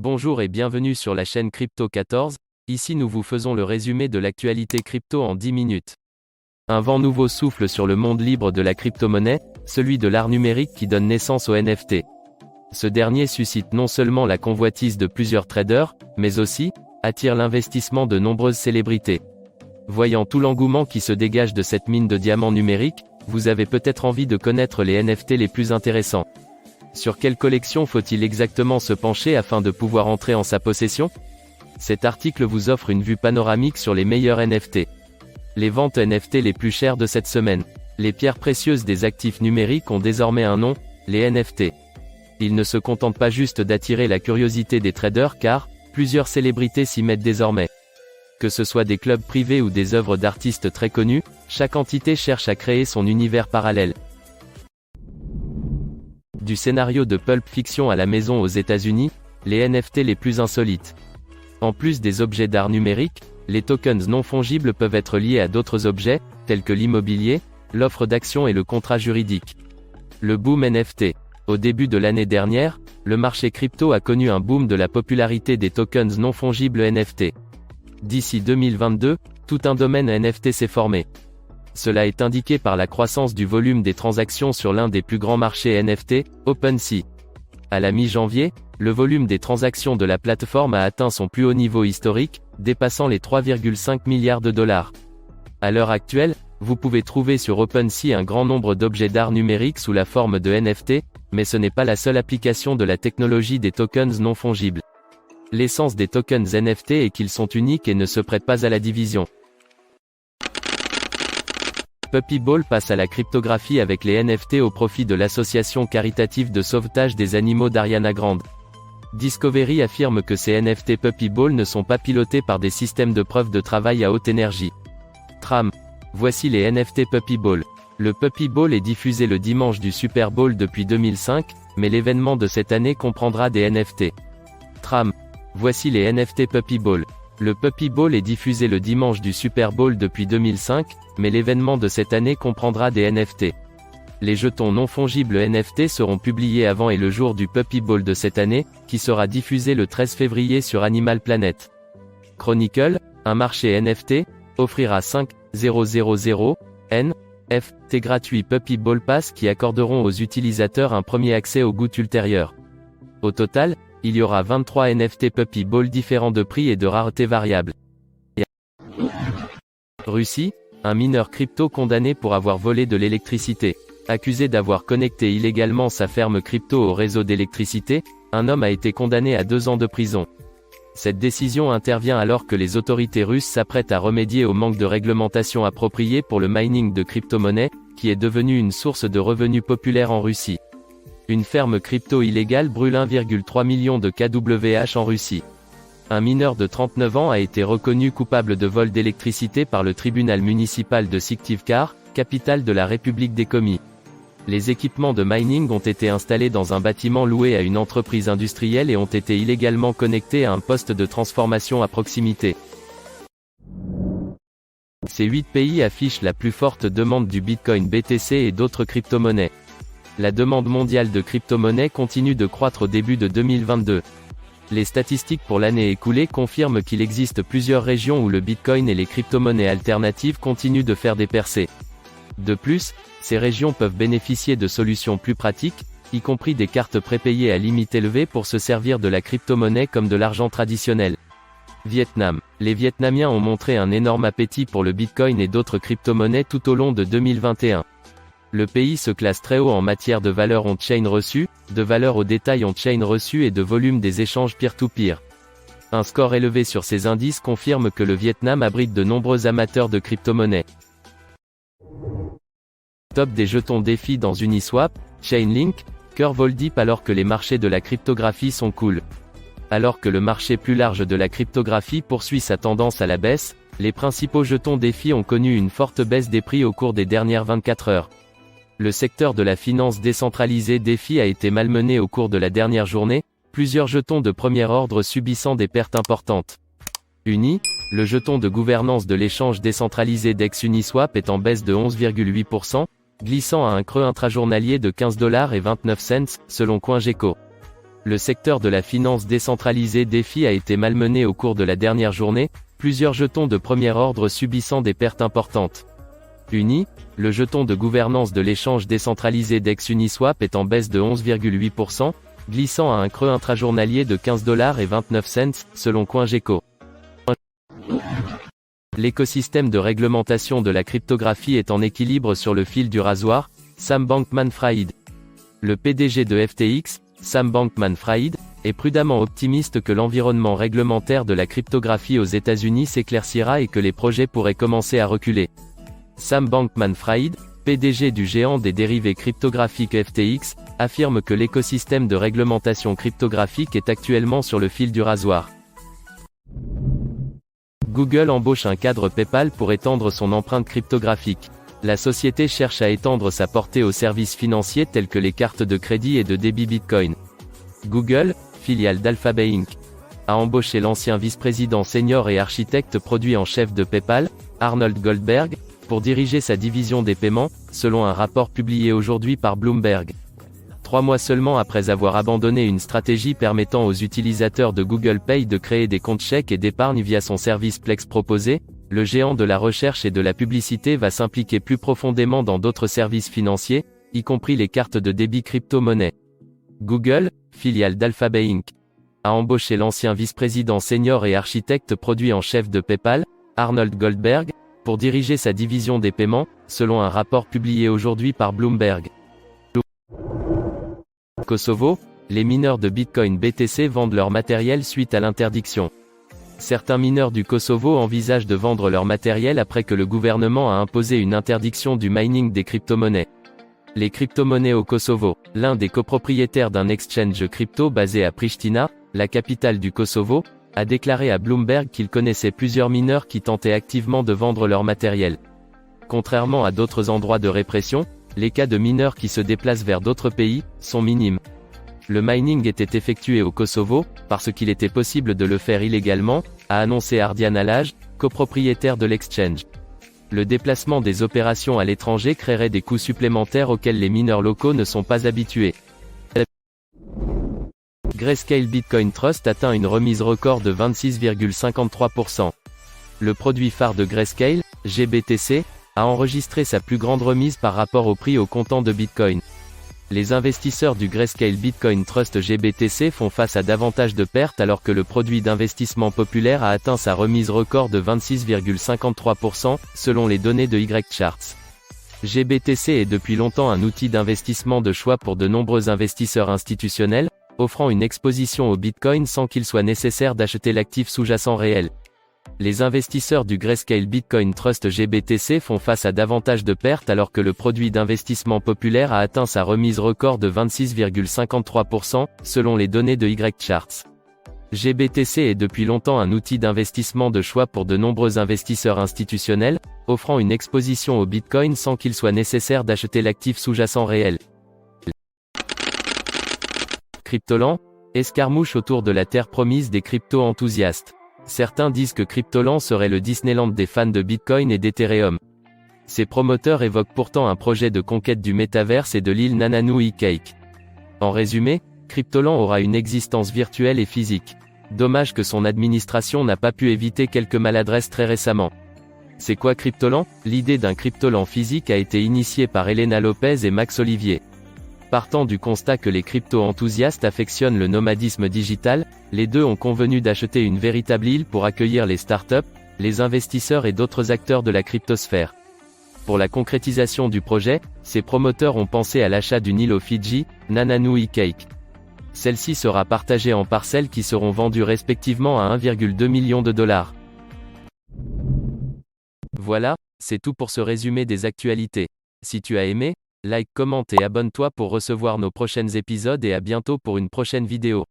Bonjour et bienvenue sur la chaîne Crypto 14, ici nous vous faisons le résumé de l'actualité crypto en 10 minutes. Un vent nouveau souffle sur le monde libre de la crypto-monnaie, celui de l'art numérique qui donne naissance aux NFT. Ce dernier suscite non seulement la convoitise de plusieurs traders, mais aussi, attire l'investissement de nombreuses célébrités. Voyant tout l'engouement qui se dégage de cette mine de diamants numériques, vous avez peut-être envie de connaître les NFT les plus intéressants. Sur quelle collection faut-il exactement se pencher afin de pouvoir entrer en sa possession? Cet article vous offre une vue panoramique sur les meilleurs NFT. Les ventes NFT les plus chères de cette semaine. Les pierres précieuses des actifs numériques ont désormais un nom, les NFT. Ils ne se contentent pas juste d'attirer la curiosité des traders car, plusieurs célébrités s'y mettent désormais. Que ce soit des clubs privés ou des œuvres d'artistes très connus, chaque entité cherche à créer son univers parallèle. Du scénario de Pulp Fiction à la maison aux États-Unis, les NFT les plus insolites. En plus des objets d'art numérique, les tokens non fongibles peuvent être liés à d'autres objets, tels que l'immobilier, l'offre d'actions et le contrat juridique. Le boom NFT. Au début de l'année dernière, le marché crypto a connu un boom de la popularité des tokens non fongibles NFT. D'ici 2022, tout un domaine NFT s'est formé. Cela est indiqué par la croissance du volume des transactions sur l'un des plus grands marchés NFT, OpenSea. À la mi-janvier, le volume des transactions de la plateforme a atteint son plus haut niveau historique, dépassant les 3,5 milliards de dollars. À l'heure actuelle, vous pouvez trouver sur OpenSea un grand nombre d'objets d'art numérique sous la forme de NFT, mais ce n'est pas la seule application de la technologie des tokens non fongibles. L'essence des tokens NFT est qu'ils sont uniques et ne se prêtent pas à la division. Puppy Ball passe à la cryptographie avec les NFT au profit de l'association caritative de sauvetage des animaux d'Ariana Grande. Discovery affirme que ces NFT Puppy Ball ne sont pas pilotés par des systèmes de preuve de travail à haute énergie. Tram. Voici les NFT Puppy Ball. Le Puppy Ball est diffusé le dimanche du Super Bowl depuis 2005, mais l'événement de cette année comprendra des NFT. Tram. Voici les NFT Puppy Ball. Le Puppy Ball est diffusé le dimanche du Super Bowl depuis 2005, mais l'événement de cette année comprendra des NFT. Les jetons non fongibles NFT seront publiés avant et le jour du Puppy Ball de cette année, qui sera diffusé le 13 février sur Animal Planet. Chronicle, un marché NFT, offrira 5,000 NFT gratuits Puppy Ball Pass qui accorderont aux utilisateurs un premier accès au goût ultérieur. Au total, il y aura 23 NFT Puppy Ball différents de prix et de rareté variables. Russie, un mineur crypto condamné pour avoir volé de l'électricité. Accusé d'avoir connecté illégalement sa ferme crypto au réseau d'électricité, un homme a été condamné à 2 ans de prison. Cette décision intervient alors que les autorités russes s'apprêtent à remédier au manque de réglementation appropriée pour le mining de crypto-monnaies, qui est devenu une source de revenus populaire en Russie. Une ferme crypto illégale brûle 1,3 million de kWh en Russie. Un mineur de 39 ans a été reconnu coupable de vol d'électricité par le tribunal municipal de Syktyvkar, capitale de la République des Komis. Les équipements de mining ont été installés dans un bâtiment loué à une entreprise industrielle et ont été illégalement connectés à un poste de transformation à proximité. Ces 8 pays affichent la plus forte demande du Bitcoin BTC et d'autres crypto-monnaies. La demande mondiale de crypto-monnaies continue de croître au début de 2022. Les statistiques pour l'année écoulée confirment qu'il existe plusieurs régions où le Bitcoin et les crypto-monnaies alternatives continuent de faire des percées. De plus, ces régions peuvent bénéficier de solutions plus pratiques, y compris des cartes prépayées à limite élevée pour se servir de la crypto-monnaie comme de l'argent traditionnel. Vietnam. Les Vietnamiens ont montré un énorme appétit pour le Bitcoin et d'autres crypto-monnaies tout au long de 2021. Le pays se classe très haut en matière de valeur on-chain reçue, de valeur au détail on-chain reçue et de volume des échanges peer-to-peer. Un score élevé sur ces indices confirme que le Vietnam abrite de nombreux amateurs de crypto-monnaies. Top des jetons défis dans Uniswap, Chainlink, Curve alors que les marchés de la cryptographie sont cool. Alors que le marché plus large de la cryptographie poursuit sa tendance à la baisse, les principaux jetons défis ont connu une forte baisse des prix au cours des dernières 24 heures. Le secteur de la finance décentralisée DeFi a été malmené au cours de la dernière journée, plusieurs jetons de premier ordre subissant des pertes importantes. Uni, le jeton de gouvernance de l'échange décentralisé DEX Uniswap est en baisse de 11,8%, glissant à un creux intrajournalier de $15,29 selon CoinGecko. Le secteur de la finance décentralisée DeFi a été malmené au cours de la dernière journée, plusieurs jetons de premier ordre subissant des pertes importantes. Uni, le jeton de gouvernance de l'échange décentralisé DEX Uniswap est en baisse de 11,8%, glissant à un creux intrajournalier de 15,29$, selon CoinGecko. L'écosystème de réglementation de la cryptographie est en équilibre sur le fil du rasoir, Sam Bankman-Fried. Le PDG de FTX, Sam Bankman-Fried, est prudemment optimiste que l'environnement réglementaire de la cryptographie aux États-Unis s'éclaircira et que les projets pourraient commencer à reculer. Sam Bankman-Fried, PDG du géant des dérivés cryptographiques FTX, affirme que l'écosystème de réglementation cryptographique est actuellement sur le fil du rasoir. Google embauche un cadre PayPal pour étendre son empreinte cryptographique. La société cherche à étendre sa portée aux services financiers tels que les cartes de crédit et de débit Bitcoin. Google, filiale d'Alphabet Inc., a embauché l'ancien vice-président senior et architecte produit en chef de PayPal, Arnold Goldberg, pour diriger sa division des paiements, selon un rapport publié aujourd'hui par Bloomberg. 3 mois seulement après avoir abandonné une stratégie permettant aux utilisateurs de Google Pay de créer des comptes chèques et d'épargne via son service Plex proposé, le géant de la recherche et de la publicité va s'impliquer plus profondément dans d'autres services financiers, y compris les cartes de débit crypto-monnaie. Google, filiale d'Alphabet Inc., a embauché l'ancien vice-président senior et architecte produit en chef de PayPal, Arnold Goldberg, pour diriger sa division des paiements, selon un rapport publié aujourd'hui par Bloomberg. Kosovo, les mineurs de Bitcoin BTC vendent leur matériel suite à l'interdiction. Certains mineurs du Kosovo envisagent de vendre leur matériel après que le gouvernement a imposé une interdiction du mining des crypto-monnaies. Les crypto-monnaies au Kosovo, l'un des copropriétaires d'un exchange crypto basé à Pristina, la capitale du Kosovo, a déclaré à Bloomberg qu'il connaissait plusieurs mineurs qui tentaient activement de vendre leur matériel. Contrairement à d'autres endroits de répression, les cas de mineurs qui se déplacent vers d'autres pays sont minimes. Le mining était effectué au Kosovo, parce qu'il était possible de le faire illégalement, a annoncé Ardian Alaj, copropriétaire de l'exchange. Le déplacement des opérations à l'étranger créerait des coûts supplémentaires auxquels les mineurs locaux ne sont pas habitués. Grayscale Bitcoin Trust atteint une remise record de 26,53%. Le produit phare de Grayscale, GBTC, a enregistré sa plus grande remise par rapport au prix au comptant de Bitcoin. Les investisseurs du Grayscale Bitcoin Trust GBTC font face à davantage de pertes alors que le produit d'investissement populaire a atteint sa remise record de 26,53%, selon les données de YCharts. GBTC est depuis longtemps un outil d'investissement de choix pour de nombreux investisseurs institutionnels, offrant une exposition au Bitcoin sans qu'il soit nécessaire d'acheter l'actif sous-jacent réel. Les investisseurs du Grayscale Bitcoin Trust GBTC font face à davantage de pertes alors que le produit d'investissement populaire a atteint sa remise record de 26,53%, selon les données de YCharts. GBTC est depuis longtemps un outil d'investissement de choix pour de nombreux investisseurs institutionnels, offrant une exposition au Bitcoin sans qu'il soit nécessaire d'acheter l'actif sous-jacent réel. Cryptoland, escarmouche autour de la terre promise des crypto-enthousiastes. Certains disent que Cryptoland serait le Disneyland des fans de Bitcoin et d'Ethereum. Ses promoteurs évoquent pourtant un projet de conquête du métaverse et de l'île Nananui Cake. En résumé, Cryptoland aura une existence virtuelle et physique. Dommage que son administration n'a pas pu éviter quelques maladresses très récemment. C'est quoi Cryptoland? L'idée d'un Cryptoland physique a été initiée par Elena Lopez et Max Olivier. Partant du constat que les crypto-enthousiastes affectionnent le nomadisme digital, les deux ont convenu d'acheter une véritable île pour accueillir les startups, les investisseurs et d'autres acteurs de la cryptosphère. Pour la concrétisation du projet, ces promoteurs ont pensé à l'achat d'une île aux Fidji, Nananui Cake. Celle-ci sera partagée en parcelles qui seront vendues respectivement à 1,2 million de dollars. Voilà, c'est tout pour ce résumé des actualités. Si tu as aimé, like, commente et abonne-toi pour recevoir nos prochains épisodes et à bientôt pour une prochaine vidéo.